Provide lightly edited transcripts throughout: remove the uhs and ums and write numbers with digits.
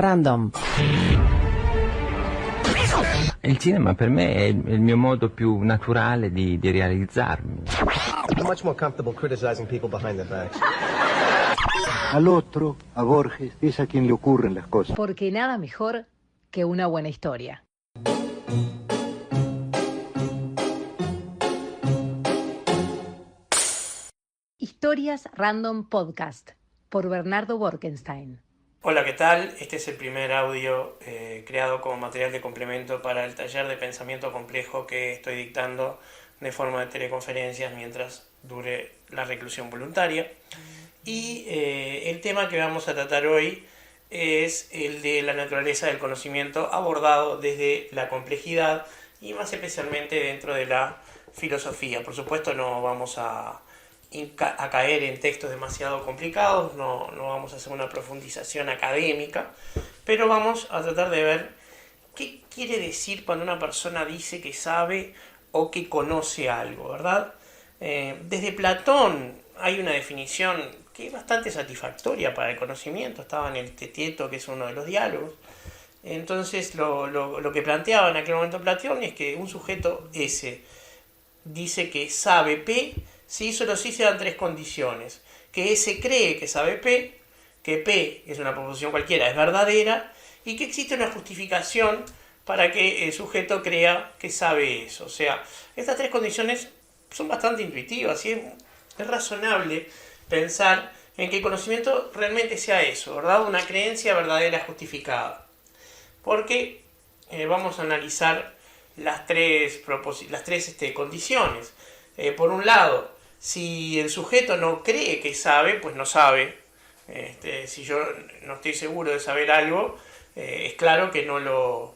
Random. Il cinema per me è il mio modo più naturale di realizzarmi. I'm much more comfortable criticizing people behind their backs. Al otro, a Borges, es a quien le ocurren las cosas. Porque nada mejor que una buena historia. Historias Random Podcast por Bernardo Borkenstein. Hola, ¿qué tal? Este es el primer audio creado como material de complemento para el taller de pensamiento complejo que estoy dictando de forma de teleconferencias mientras dure la reclusión voluntaria. Y el tema que vamos a tratar hoy es el de la naturaleza del conocimiento abordado desde la complejidad y más especialmente dentro de la filosofía. Por supuesto no vamos a caer en textos demasiado complicados, no vamos a hacer una profundización académica, pero vamos a tratar de ver qué quiere decir cuando una persona dice que sabe o que conoce algo, ¿verdad? Desde Platón hay una definición que es bastante satisfactoria para el conocimiento, estaba en el Teteto, que es uno de los diálogos. Entonces lo que planteaba en aquel momento Platón es que un sujeto S dice que sabe P, si solo si se dan tres condiciones: que S cree que sabe P, que P, que es una proposición cualquiera, es verdadera, y que existe una justificación para que el sujeto crea que sabe eso. O sea, estas tres condiciones son bastante intuitivas y es razonable pensar en que el conocimiento realmente sea eso, ¿verdad? Una creencia verdadera justificada. Porque vamos a analizar las tres condiciones. Por un lado, si el sujeto no cree que sabe, pues no sabe. Si yo no estoy seguro de saber algo, es claro que no lo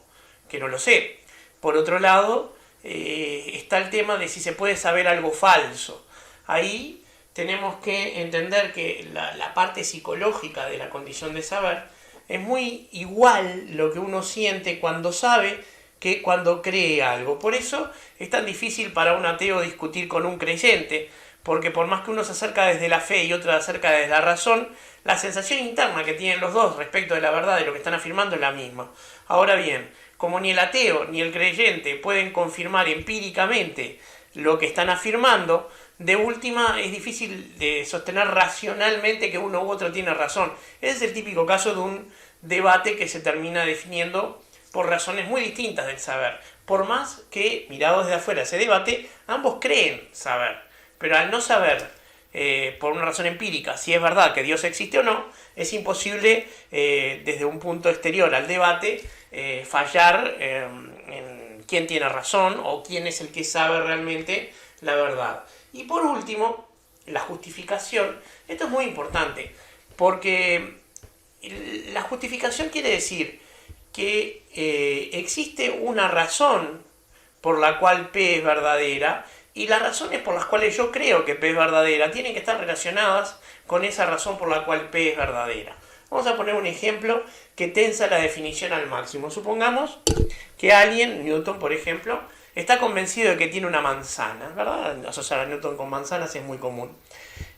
sé. Por otro lado, está el tema de si se puede saber algo falso. Ahí tenemos que entender que la parte psicológica de la condición de saber es muy igual lo que uno siente cuando sabe que cuando cree algo. Por eso es tan difícil para un ateo discutir con un creyente, porque por más que uno se acerca desde la fe y otro se acerca desde la razón, la sensación interna que tienen los dos respecto de la verdad de lo que están afirmando es la misma. Ahora bien, como ni el ateo ni el creyente pueden confirmar empíricamente lo que están afirmando, de última es difícil de sostener racionalmente que uno u otro tiene razón. Ese es el típico caso de un debate que se termina definiendo por razones muy distintas del saber. Por más que, mirado desde afuera ese debate, ambos creen saber. Pero al no saber, por una razón empírica, si es verdad que Dios existe o no, es imposible, desde un punto exterior al debate, fallar en quién tiene razón o quién es el que sabe realmente la verdad. Y por último, la justificación. Esto es muy importante, porque la justificación quiere decir que existe una razón por la cual P es verdadera, y las razones por las cuales yo creo que P es verdadera tienen que estar relacionadas con esa razón por la cual P es verdadera. Vamos a poner un ejemplo que tensa la definición al máximo. Supongamos que alguien, Newton por ejemplo, está convencido de que tiene una manzana, ¿verdad? Asociar a Newton con manzanas es muy común.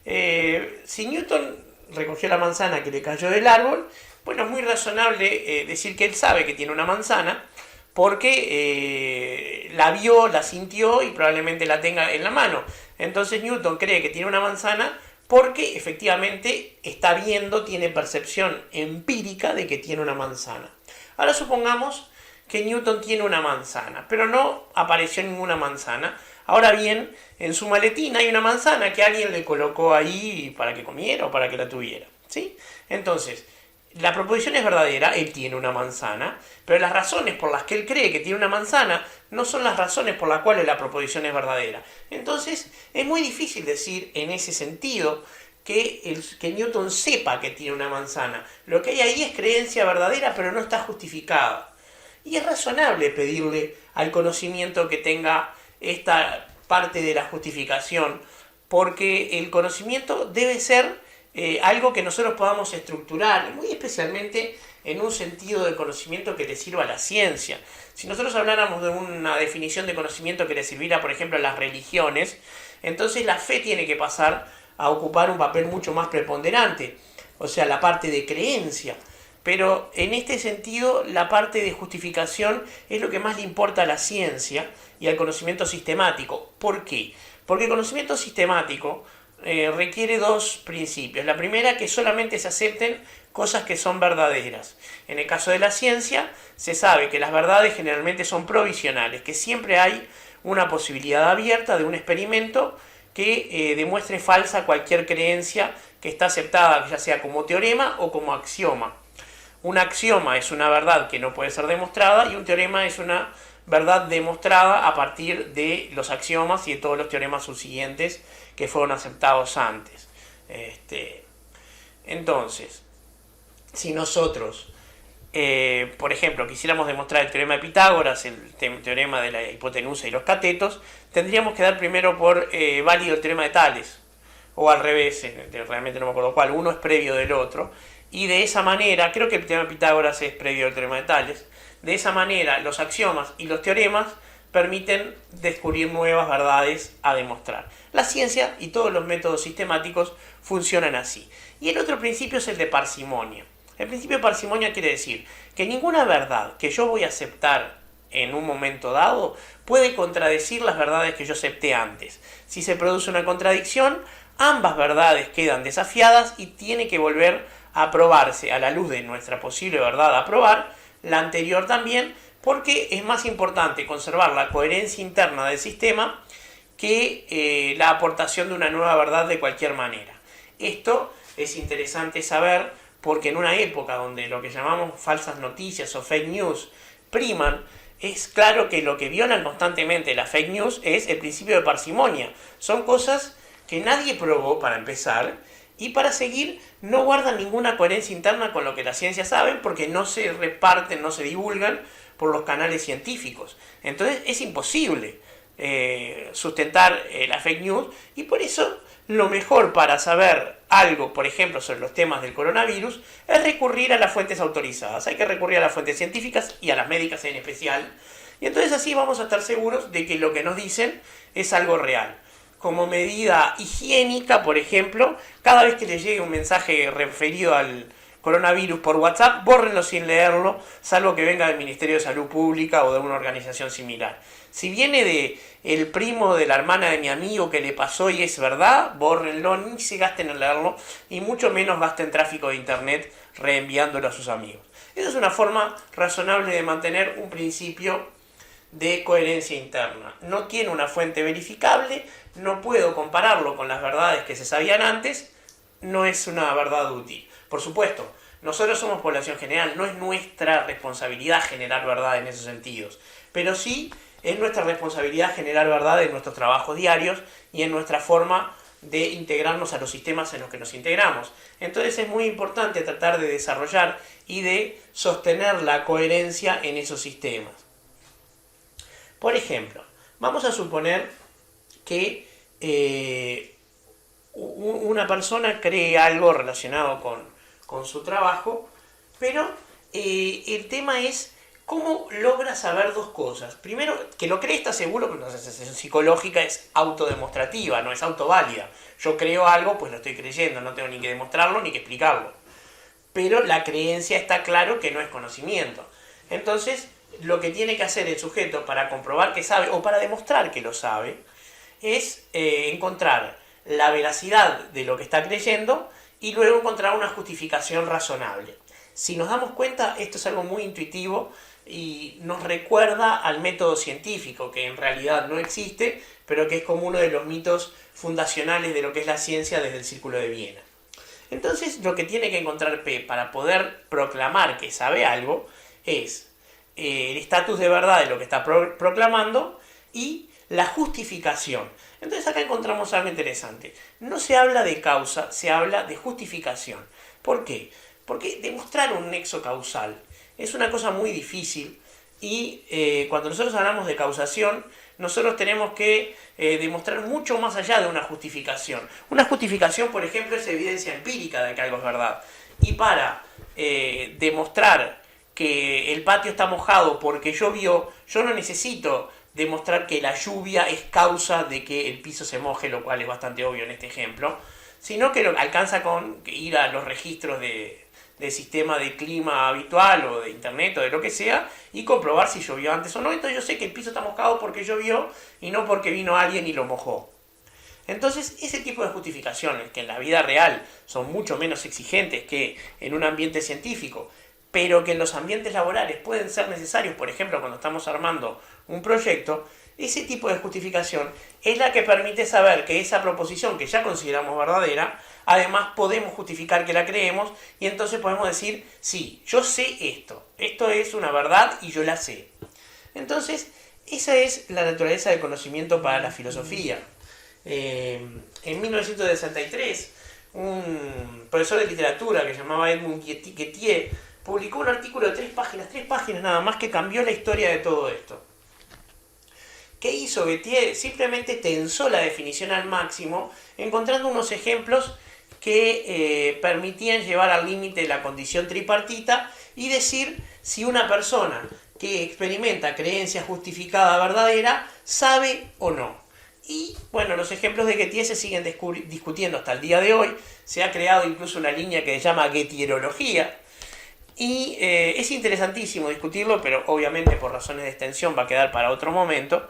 Si Newton recogió la manzana que le cayó del árbol, bueno, es muy razonable decir que él sabe que tiene una manzana porque la vio, la sintió y probablemente la tenga en la mano. Entonces Newton cree que tiene una manzana porque efectivamente está viendo, tiene percepción empírica de que tiene una manzana. Ahora supongamos que Newton tiene una manzana, pero no apareció ninguna manzana. Ahora bien, en su maletín hay una manzana que alguien le colocó ahí para que comiera o para que la tuviera, ¿sí? Entonces, la proposición es verdadera, él tiene una manzana, pero las razones por las que él cree que tiene una manzana no son las razones por las cuales la proposición es verdadera. Entonces, es muy difícil decir en ese sentido que Newton sepa que tiene una manzana. Lo que hay ahí es creencia verdadera, pero no está justificada. Y es razonable pedirle al conocimiento que tenga esta parte de la justificación, porque el conocimiento debe ser algo que nosotros podamos estructurar, muy especialmente en un sentido de conocimiento que le sirva a la ciencia. Si nosotros habláramos de una definición de conocimiento que le sirviera, por ejemplo, a las religiones, entonces la fe tiene que pasar a ocupar un papel mucho más preponderante, o sea, la parte de creencia. pero en este sentido la parte de justificación es lo que más le importa a la ciencia y al conocimiento sistemático. ¿Por qué? Porque el conocimiento sistemático requiere dos principios. La primera, que solamente se acepten cosas que son verdaderas. En el caso de la ciencia, se sabe que las verdades generalmente son provisionales, que siempre hay una posibilidad abierta de un experimento que demuestre falsa cualquier creencia que está aceptada, ya sea como teorema o como axioma. Un axioma es una verdad que no puede ser demostrada y un teorema es una verdad demostrada a partir de los axiomas y de todos los teoremas subsiguientes que fueron aceptados antes. Entonces, si nosotros, por ejemplo, quisiéramos demostrar el teorema de Pitágoras, el teorema de la hipotenusa y los catetos, tendríamos que dar primero por válido el teorema de Tales, o al revés, realmente no me acuerdo cuál, uno es previo del otro, y de esa manera, creo que el teorema de Pitágoras es previo al teorema de Tales, de esa manera los axiomas y los teoremas permiten descubrir nuevas verdades a demostrar. La ciencia y todos los métodos sistemáticos funcionan así. Y el otro principio es el de parsimonia. El principio de parsimonia quiere decir que ninguna verdad que yo voy a aceptar en un momento dado puede contradecir las verdades que yo acepté antes. Si se produce una contradicción, ambas verdades quedan desafiadas y tiene que volver a probarse a la luz de nuestra posible verdad a probar, la anterior también, porque es más importante conservar la coherencia interna del sistema que la aportación de una nueva verdad de cualquier manera. Esto es interesante saber porque en una época donde lo que llamamos falsas noticias o fake news priman, es claro que lo que violan constantemente las fake news es el principio de parsimonia. Son cosas que nadie probó para empezar y para seguir no guardan ninguna coherencia interna con lo que la ciencia sabe porque no se reparten, no se divulgan por los canales científicos. Entonces es imposible sustentar la fake news y por eso lo mejor para saber algo, por ejemplo, sobre los temas del coronavirus, es recurrir a las fuentes autorizadas. Hay que recurrir a las fuentes científicas y a las médicas en especial. Y entonces así vamos a estar seguros de que lo que nos dicen es algo real. Como medida higiénica, por ejemplo, cada vez que les llegue un mensaje referido al coronavirus por WhatsApp, bórrenlo sin leerlo, salvo que venga del Ministerio de Salud Pública o de una organización similar. Si viene de el primo de la hermana de mi amigo que le pasó y es verdad, bórrenlo, ni se gasten en leerlo, y mucho menos gasten tráfico de internet reenviándolo a sus amigos. Esa es una forma razonable de mantener un principio de coherencia interna. No tiene una fuente verificable, no puedo compararlo con las verdades que se sabían antes, no es una verdad útil. Por supuesto, nosotros somos población general, no es nuestra responsabilidad generar verdad en esos sentidos, pero sí es nuestra responsabilidad generar verdad en nuestros trabajos diarios y en nuestra forma de integrarnos a los sistemas en los que nos integramos. Entonces es muy importante tratar de desarrollar y de sostener la coherencia en esos sistemas. Por ejemplo, vamos a suponer que una persona cree algo relacionado con su trabajo, pero el tema es cómo logra saber dos cosas. Primero, que lo cree está seguro, pero la sensación psicológica es autodemostrativa, no es autoválida. Yo creo algo, pues lo estoy creyendo, no tengo ni que demostrarlo ni que explicarlo. Pero la creencia está claro que no es conocimiento. Entonces, lo que tiene que hacer el sujeto para comprobar que sabe o para demostrar que lo sabe es encontrar la veracidad de lo que está creyendo y luego encontrar una justificación razonable. Si nos damos cuenta, esto es algo muy intuitivo y nos recuerda al método científico, que en realidad no existe, pero que es como uno de los mitos fundacionales de lo que es la ciencia desde el Círculo de Viena. Entonces, lo que tiene que encontrar P para poder proclamar que sabe algo es el estatus de verdad de lo que está proclamando y la justificación. Entonces acá encontramos algo interesante. No se habla de causa, se habla de justificación. ¿Por qué? Porque demostrar un nexo causal es una cosa muy difícil y cuando nosotros hablamos de causación, nosotros tenemos que demostrar mucho más allá de una justificación. Una justificación, por ejemplo, es evidencia empírica de que algo es verdad. Y para demostrar que el patio está mojado porque llovió, yo no necesito demostrar que la lluvia es causa de que el piso se moje, lo cual es bastante obvio en este ejemplo, sino que alcanza con ir a los registros de de sistema de clima habitual o de internet o de lo que sea y comprobar si llovió antes o no. Entonces yo sé que el piso está mojado porque llovió y no porque vino alguien y lo mojó. Entonces ese tipo de justificaciones, que en la vida real son mucho menos exigentes que en un ambiente científico, pero que en los ambientes laborales pueden ser necesarios, por ejemplo cuando estamos armando un proyecto, ese tipo de justificación es la que permite saber que esa proposición que ya consideramos verdadera, además podemos justificar que la creemos y entonces podemos decir, sí, yo sé esto es una verdad y yo la sé. Entonces, esa es la naturaleza del conocimiento para la filosofía. En 1963, un profesor de literatura que se llamaba Edmund Gettier publicó un artículo de 3 páginas nada más, que cambió la historia de todo esto. ¿Qué hizo Gettier? Simplemente tensó la definición al máximo, encontrando unos ejemplos que permitían llevar al límite la condición tripartita y decir si una persona que experimenta creencia justificada verdadera sabe o no. Y bueno, los ejemplos de Gettier se siguen discutiendo hasta el día de hoy. Se ha creado incluso una línea que se llama Gettierología. Y es interesantísimo discutirlo, pero obviamente por razones de extensión va a quedar para otro momento.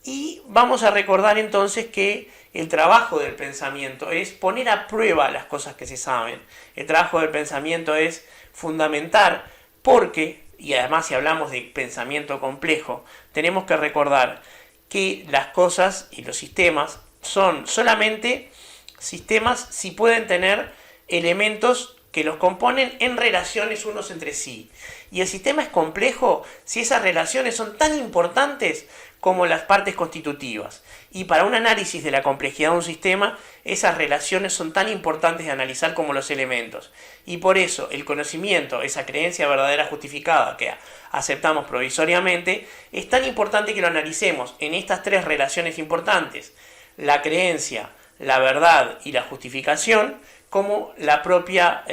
Y vamos a recordar entonces que el trabajo del pensamiento es poner a prueba las cosas que se saben. El trabajo del pensamiento es fundamentar porque, y además si hablamos de pensamiento complejo, tenemos que recordar que las cosas y los sistemas son solamente sistemas si pueden tener elementos que los componen en relaciones unos entre sí. Y el sistema es complejo si esas relaciones son tan importantes como las partes constitutivas. Y para un análisis de la complejidad de un sistema, esas relaciones son tan importantes de analizar como los elementos. Y por eso el conocimiento, esa creencia verdadera justificada que aceptamos provisoriamente, es tan importante que lo analicemos en estas 3 relaciones importantes: la creencia, la verdad y la justificación, como la propia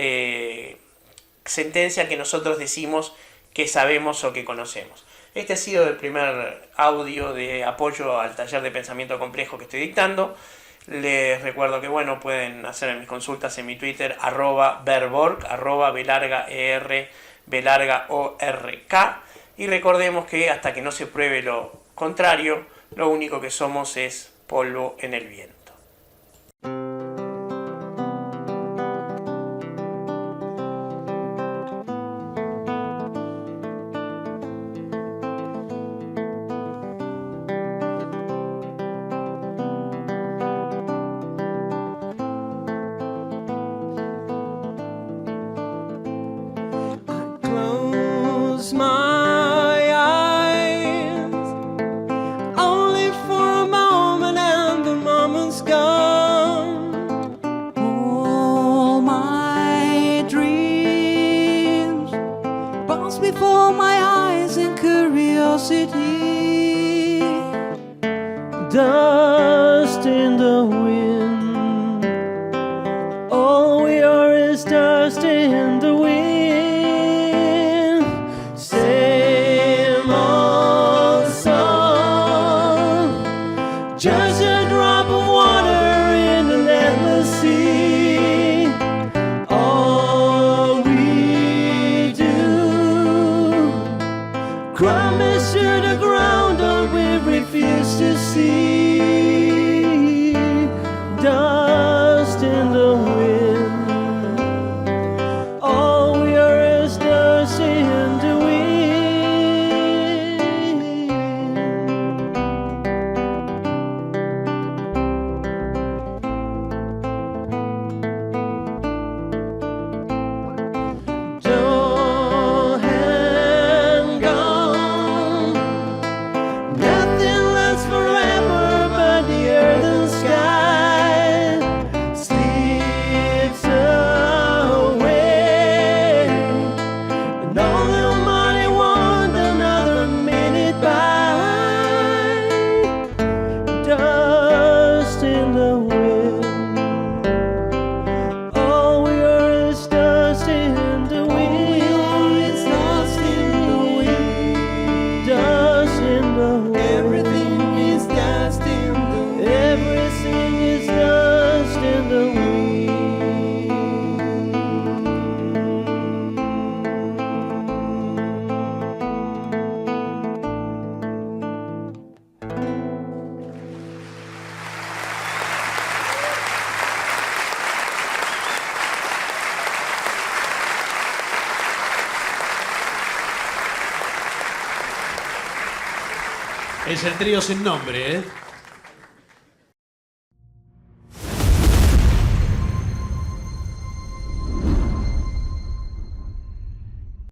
sentencia que nosotros decimos que sabemos o que conocemos. Este ha sido el primer audio de apoyo al taller de pensamiento complejo que estoy dictando. Les recuerdo que pueden hacer mis consultas en mi Twitter, @berborg, @B_ER, B_ORK. Y recordemos que hasta que no se pruebe lo contrario, lo único que somos es polvo en el viento. My eyes only for a moment, and the moment's gone. All my dreams pass before my eyes in curiosity. Dust in the wind, all we are is dust in the wind. Just a drop of water in an endless sea. All we do crumbles to the ground, and we refuse to see. Dust in the wind, all we are is dust in the wind. Nothing lasts forever but the earth and skies. Es el trío sin nombre, ¿eh?